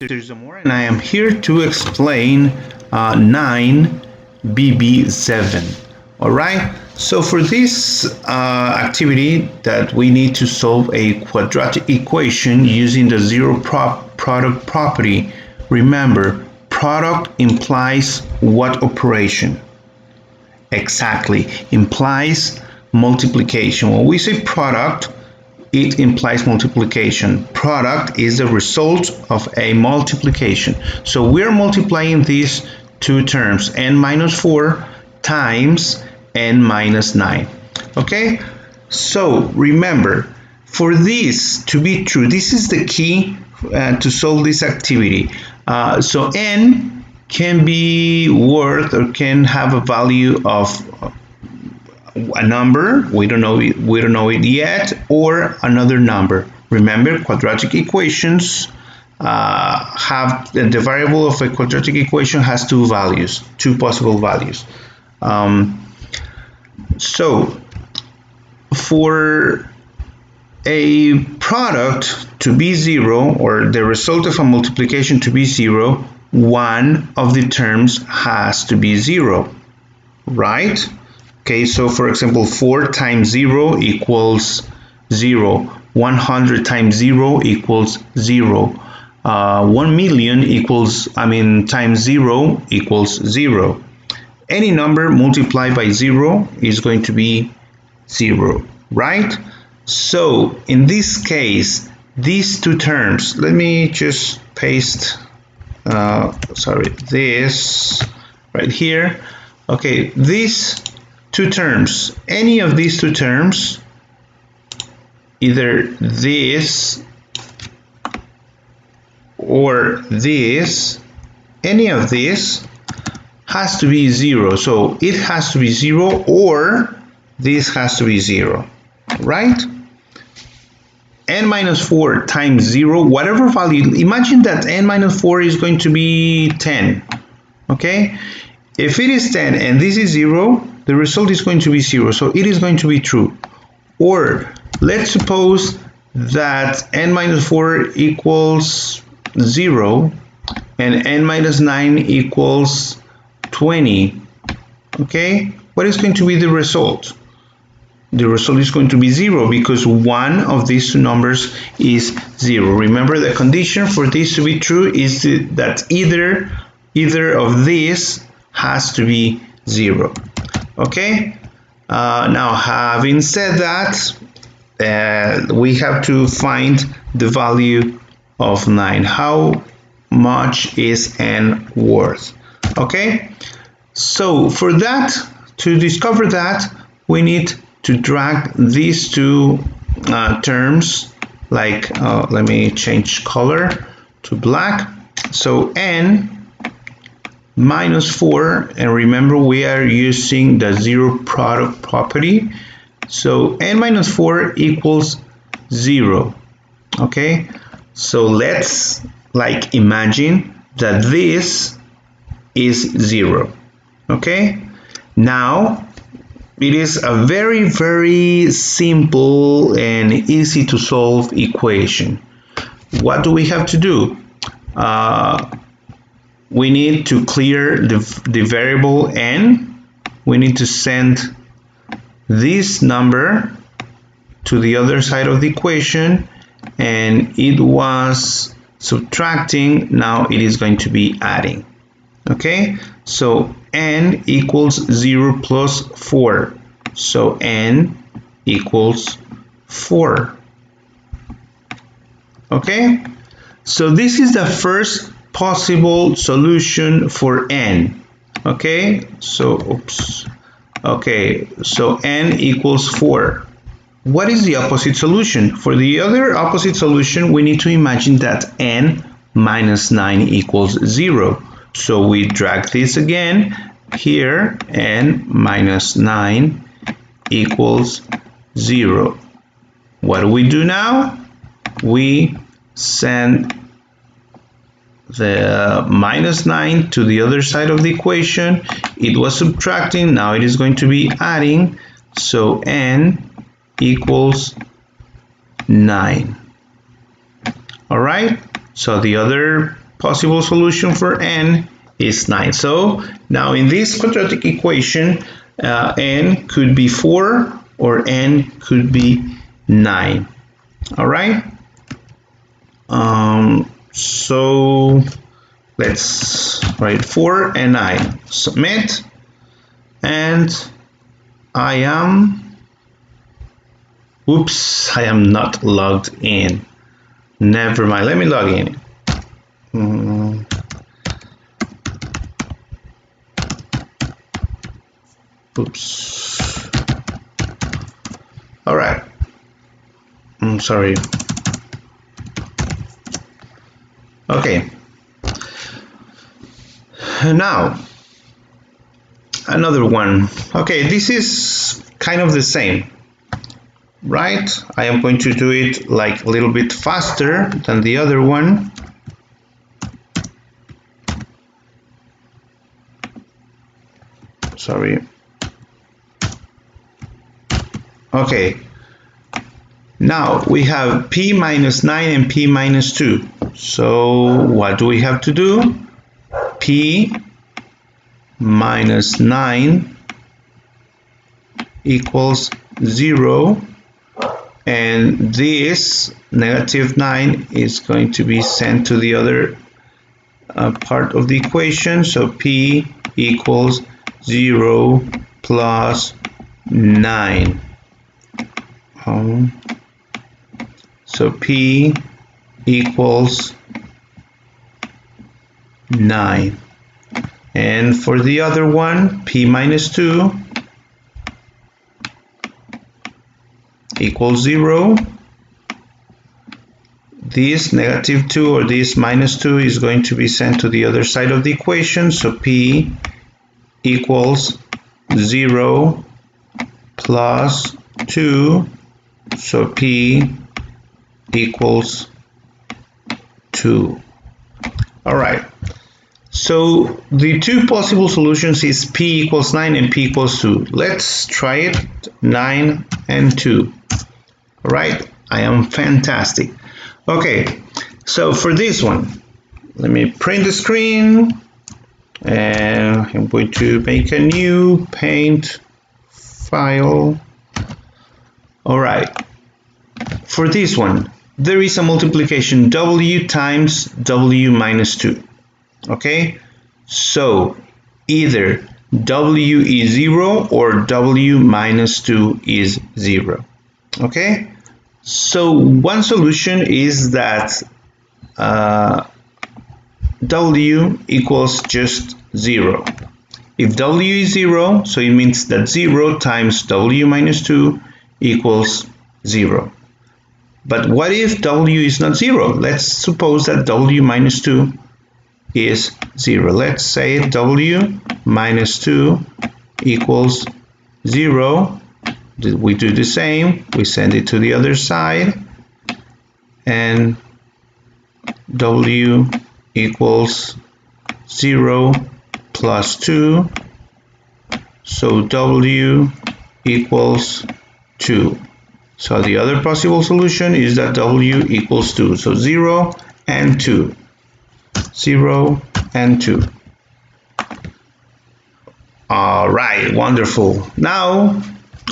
There's more, and I am here to explain 9.BB.7. All right. So for this activity, that we need to solve a quadratic equation using the zero product property. Remember, product implies what operation? Exactly, implies multiplication. When we say product, it implies multiplication. Product is the result of a multiplication. So we're multiplying these two terms, n minus 4 times n minus 9. Okay? So remember, for this to be true, this is the key to solve this activity. So n can be worth or can have a value of a number, we don't know it yet, or another number. Remember, quadratic equations have the variable of a quadratic equation has two values, two possible values. So for a product to be zero, or the result of a multiplication to be zero, one of the terms has to be zero, right? Okay, so for example, 4 times 0 equals 0. 100 times 0 equals 0. 1 million times 0 equals 0. Any number multiplied by 0 is going to be 0, right? So in this case, these two terms, let me just paste, this right here. Okay, these two terms, any of these two terms, either this or this, any of this has to be 0. So it has to be 0, or this has to be 0, right? n minus 4 times 0, whatever value, imagine that n minus 4 is going to be 10, okay? If it is 10 and this is 0, the result is going to be 0, so it is going to be true. Or let's suppose that n minus 4 equals 0 and n minus 9 equals 20. Okay, what is going to be the result? The result is going to be 0 because one of these two numbers is 0. Remember, the condition for this to be true is that either of these has to be 0. Okay, now having said that, we have to find the value of 9. How much is n worth? Okay, so for that, to discover that, we need to drag these two terms, like let me change color to black. So n minus 4, and remember we are using the zero product property, so n minus 4 equals 0. Okay, so let's imagine that this is 0. Okay, now it is a very, very simple and easy to solve equation. What do we have to do? We need to clear the variable n. We need to send this number to the other side of the equation, and it was subtracting, now it is going to be adding. Okay, so n equals 0 plus 4, so n equals 4. Okay, so this is the first possible solution for n. Okay, so so n equals 4. What is the opposite solution? For the other opposite solution, we need to imagine that n minus 9 equals 0. So we drag this again here, n minus 9 equals 0. What do we do now? We send the minus 9 to the other side of the equation. It was subtracting, now it is going to be adding, so n equals 9. All right, so the other possible solution for n is 9. So now in this quadratic equation, n could be 4 or n could be 9. All right. So let's write 4 and 9. Submit. And I am not logged in. Never mind. Let me log in. Oops. All right. I'm sorry. Okay. Now, another one. Okay, this is kind of the same, right? I am going to do it like a little bit faster than the other one. Sorry. Okay. Now we have p minus 9 and p minus 2. So what do we have to do? P minus 9 equals 0, and this negative 9 is going to be sent to the other part of the equation. So p equals 0 plus 9. So p equals 9. And for the other one, p minus 2 equals 0. This negative 2 or this minus 2 is going to be sent to the other side of the equation. So p equals 0 plus 2. So p equals 2. All right. So the two possible solutions is p equals 9 and p equals 2. Let's try it. 9 and 2. All right. I am fantastic. Okay. So for this one, let me print the screen, and I'm going to make a new paint file. All right. For this one, there is a multiplication w times w minus 2. Okay, so either w is 0 or w minus 2 is 0. Okay, so one solution is that w equals just 0. If w is 0, so it means that 0 times w minus 2 equals 0. But what if w is not 0? Let's suppose that w minus 2 is 0. Let's say w minus 2 equals 0. We do the same. We send it to the other side. And w equals 0 plus 2. So w equals 2. So the other possible solution is that w equals 2. So 0 and 2. 0 and 2. All right, wonderful. Now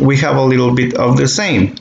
we have a little bit of the same.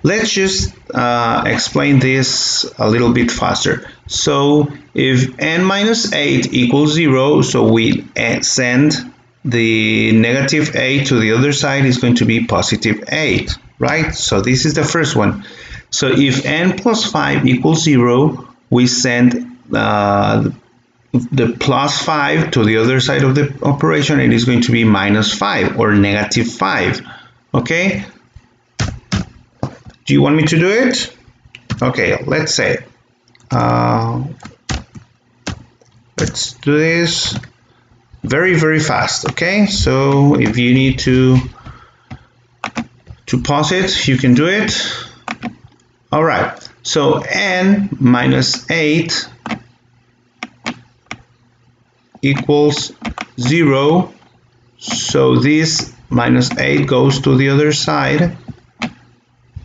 Let's just explain this a little bit faster. So if n minus 8 equals 0, so we send the negative 8 to the other side is going to be positive 8, right? So this is the first one. So if n plus 5 equals 0, we send the plus 5 to the other side of the operation, and it's going to be minus 5 or negative 5. Okay? Do you want me to do it? Okay, let's say. Let's do this very, very fast. Okay? So if you need to pause it, you can do it. All right. So n minus 8 equals 0. So this minus 8 goes to the other side.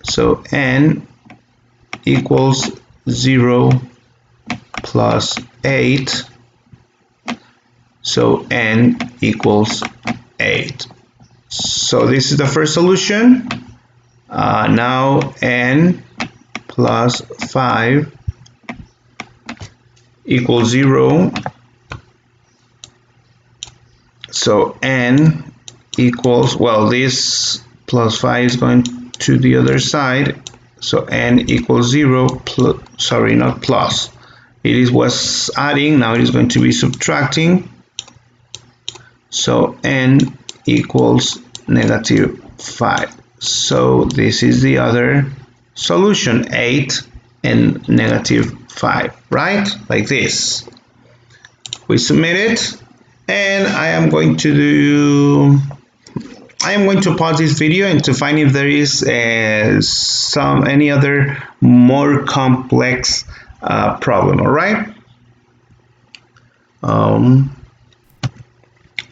So n equals 0 plus 8, so n equals 8. So this is the first solution. Now n plus 5 equals 0. So n equals, well, this plus 5 is going to the other side, so n equals 0, sorry, not plus. It was adding, now it is going to be subtracting. So n equals negative 5. So this is the other solution, 8 and negative 5, right? Like this. We submit it, and I am going to pause this video and to find if there is any other more complex problem. All right.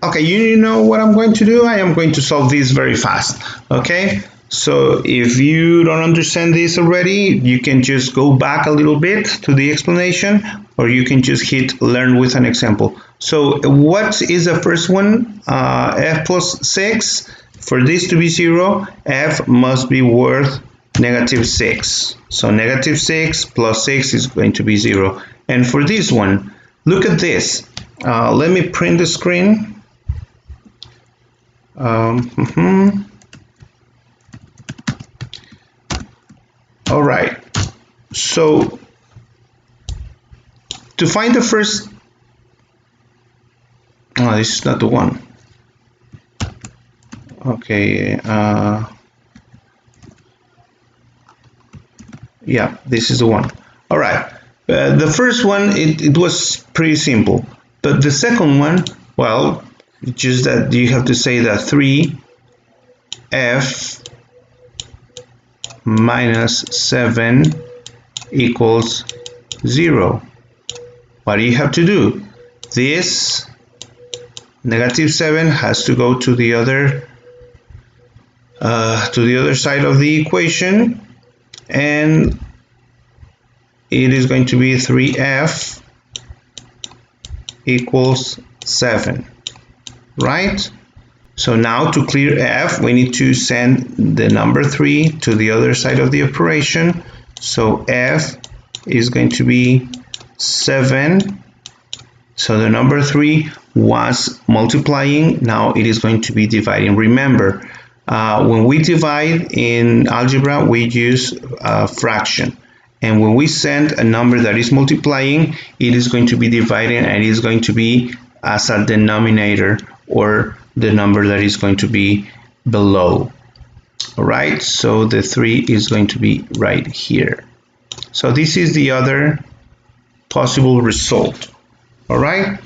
Okay, you know what I'm going to do? I am going to solve this very fast. Okay, so if you don't understand this already, you can just go back a little bit to the explanation, or you can just hit learn with an example. So what is the first one? F plus 6. For this to be 0, f must be worth negative 6. So negative 6 plus 6 is going to be 0. And for this one, look at this. Let me print the screen. All right. So to find the first, this is not the one. Okay. Yeah, this is the one. All right. The first one, it was pretty simple, but the second one, well, just that you have to say that 3f minus 7 equals 0. What do you have to do? This negative 7 has to go to the other side of the equation, and it is going to be 3f equals 7, right? So now to clear f, we need to send the number 3 to the other side of the operation. So f is going to be 7. So the number 3 was multiplying, now it is going to be dividing. Remember, when we divide in algebra, we use a fraction. And when we send a number that is multiplying, it is going to be dividing, and it is going to be as a denominator, or the number that is going to be below. All right, so the 3 is going to be right here. So this is the other possible result. All right,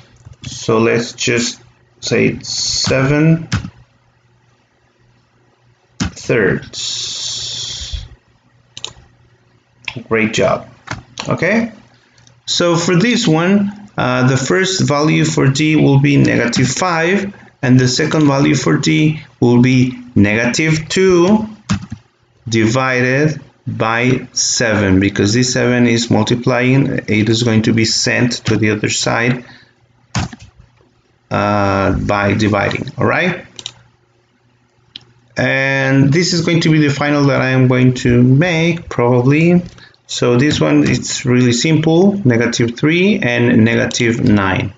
so let's just say 7/3. Great job. Okay, so for this one, the first value for d will be negative 5, and the second value for d will be negative 2 divided by 7, because this 7 is multiplying, it is going to be sent to the other side by dividing. All right, and this is going to be the final that I am going to make probably. So this one, it's really simple, negative 3 and negative 9.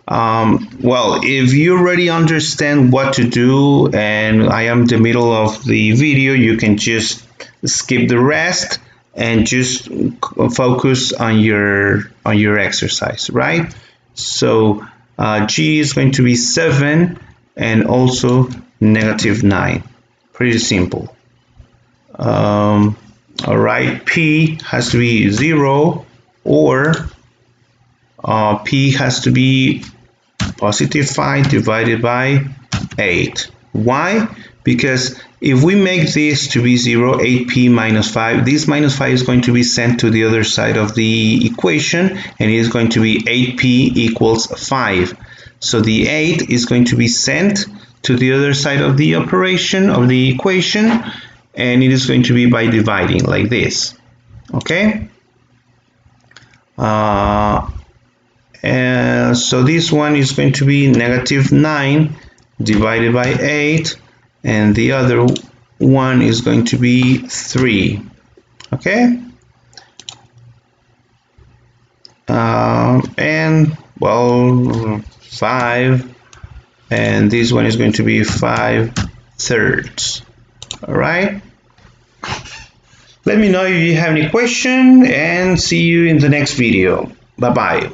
Well, if you already understand what to do and I am in the middle of the video, you can just skip the rest and just focus on your exercise, right? So G is going to be 7 and also negative 9. Pretty simple. All right, P has to be 0, or P has to be positive 5 divided by 8. Why? Because if we make this to be 0, 8p minus 5, this minus 5 is going to be sent to the other side of the equation, and it is going to be 8p equals 5. So the 8 is going to be sent to the other side of the operation of the equation, and it is going to be by dividing like this. Okay? And so this one is going to be -9 divided by 8, and the other one is going to be 3. Okay, and well, 5, and this one is going to be 5/3. All right, let me know if you have any question, and see you in the next video. Bye bye.